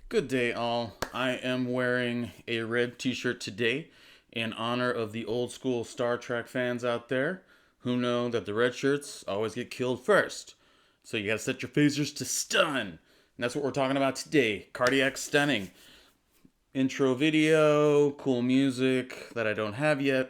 Good day, all. I am wearing a red t shirt today in honor of the old school Star Trek fans out there who know that the red shirts always get killed first. So you gotta set your phasers to stun. And that's what we're talking about today, cardiac stunning. Intro video, cool music that I don't have yet.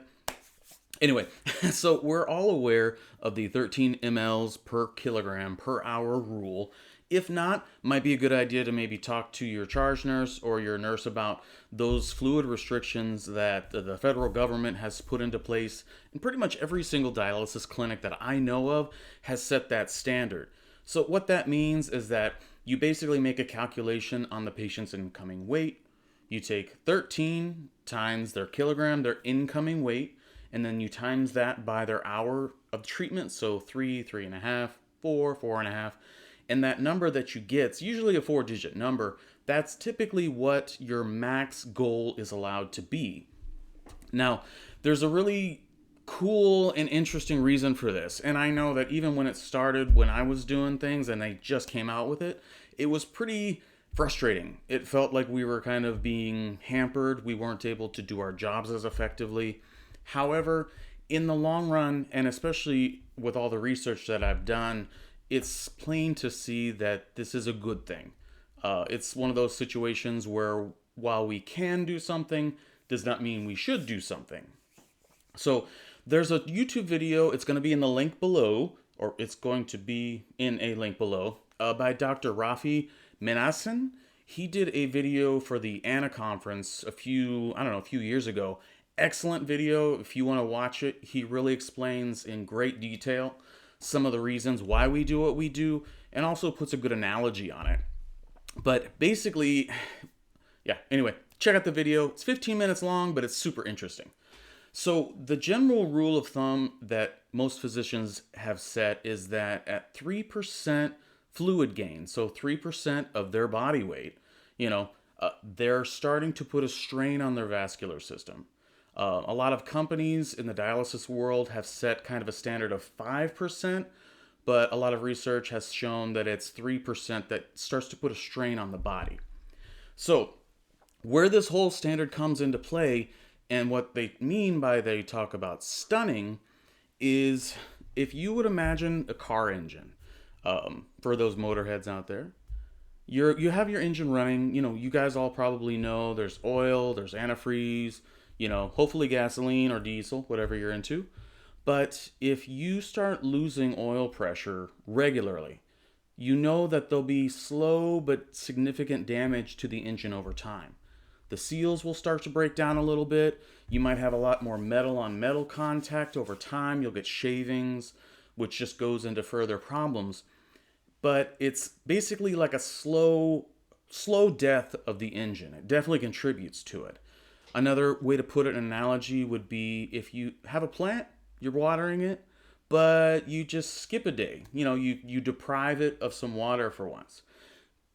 Anyway, so we're all aware of the 13 mLs per kilogram per hour rule. If not, might be a good idea to maybe talk to your charge nurse or your nurse about those fluid restrictions that the federal government has put into place. And pretty much every single dialysis clinic that I know of has set that standard. So what that means is that you basically make a calculation on the patient's incoming weight. You take 13 times their kilogram, their incoming weight, and then you times that by their hour of treatment, so 3.5, 4.5, and that number that you get, it's usually a 4-digit number. That's typically what your max goal is allowed to be. Now, there's a really cool and interesting reason for this, and I know that even when it started, when I was doing things and they just came out with it, it was pretty frustrating. It felt like we were kind of being hampered. We weren't able to do our jobs as effectively. However, in the long run, and especially with all the research that I've done, it's plain to see that this is a good thing. It's one of those situations where while we can do something, does not mean we should do something. So there's a YouTube video, it's going to be in the link below, or it's going to be in a link below, by Dr. Raffi Minasian. He did a video for the ANA conference a few years ago. Excellent video. If you want to watch it, he really explains in great detail some of the reasons why we do what we do and also puts a good analogy on it. But basically, yeah, anyway, check out the video. It's 15 minutes long, but it's super interesting. So the general rule of thumb that most physicians have set is that at 3% fluid gain, so 3% of their body weight, they're starting to put a strain on their vascular system. A lot of companies in the dialysis world have set kind of a standard of 5%, but a lot of research has shown that it's 3% that starts to put a strain on the body. So, where this whole standard comes into play and what they mean by they talk about stunning is if you would imagine a car engine, for those motorheads out there, you have your engine running. You guys all probably know there's oil, there's antifreeze, hopefully gasoline or diesel, whatever you're into. But if you start losing oil pressure regularly, you know that there'll be slow but significant damage to the engine over time. The seals will start to break down a little bit. You might have a lot more metal on metal contact over time. You'll get shavings, which just goes into further problems. But it's basically like a slow death of the engine. It definitely contributes to it. Another way to put an analogy would be if you have a plant, you're watering it, but you just skip a day. You deprive it of some water for once.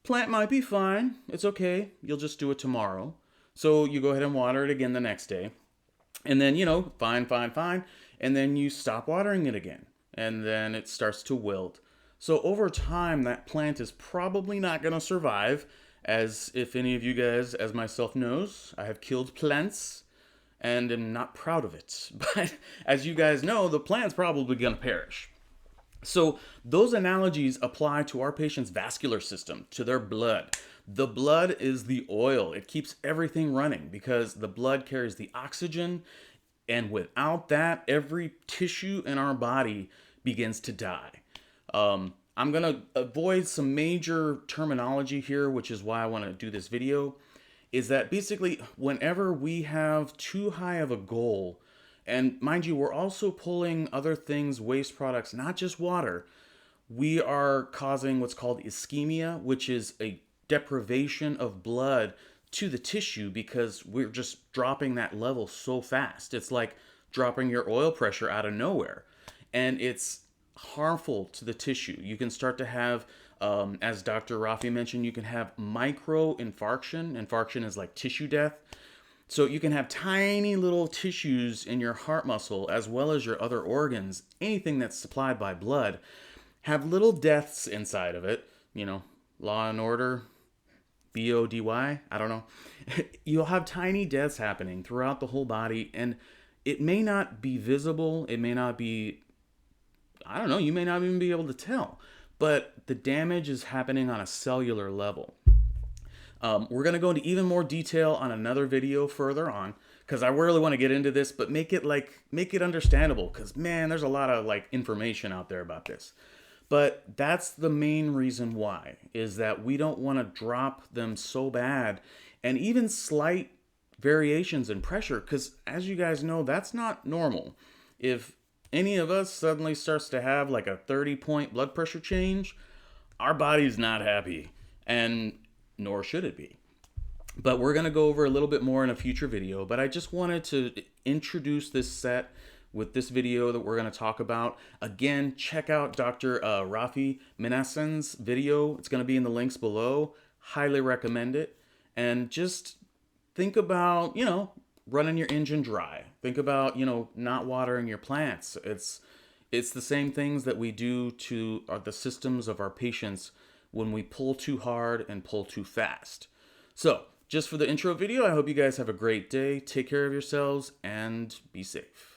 Plant might be fine. It's okay. You'll just do it tomorrow. So you go ahead and water it again the next day. And then, fine. And then you stop watering it again. And then it starts to wilt. So over time, that plant is probably not going to survive. As if any of you guys, as myself knows, I have killed plants and am not proud of it. But as you guys know, the plant's probably going to perish. So those analogies apply to our patient's vascular system, to their blood. The blood is the oil. It keeps everything running because the blood carries the oxygen. And without that, every tissue in our body begins to die. I'm going to avoid some major terminology here, which is why I want to do this video, is that basically whenever we have too high of a goal, and mind you, we're also pulling other things, waste products, not just water, we are causing what's called ischemia, which is a deprivation of blood to the tissue because we're just dropping that level so fast. It's like dropping your oil pressure out of nowhere. And it's harmful to the tissue. You can start to have, as Dr. Raffi mentioned, you can have microinfarction. Infarction is like tissue death. So you can have tiny little tissues in your heart muscle as well as your other organs, anything that's supplied by blood, have little deaths inside of it. Law and order, BODY, I don't know. You'll have tiny deaths happening throughout the whole body, and it may not be visible. It may not be, I don't know, you may not even be able to tell. But the damage is happening on a cellular level. We're going to go into even more detail on another video further on because I really want to get into this, but make it understandable because, man, there's a lot of information out there about this. But that's the main reason why, is that we don't want to drop them so bad, and even slight variations in pressure, because as you guys know, that's not normal. If any of us suddenly starts to have like a 30-point blood pressure change, our body's not happy, and nor should it be. But we're going to go over a little bit more in a future video, but I just wanted to introduce this set with this video that we're going to talk about. Again, check out Dr. Raffi Minasian's video. It's going to be in the links below. Highly recommend it. And just think about, running your engine dry. Think about, not watering your plants. It's the same things that we do to the systems of our patients when we pull too hard and pull too fast. So, just for the intro video, I hope you guys have a great day. Take care of yourselves and be safe.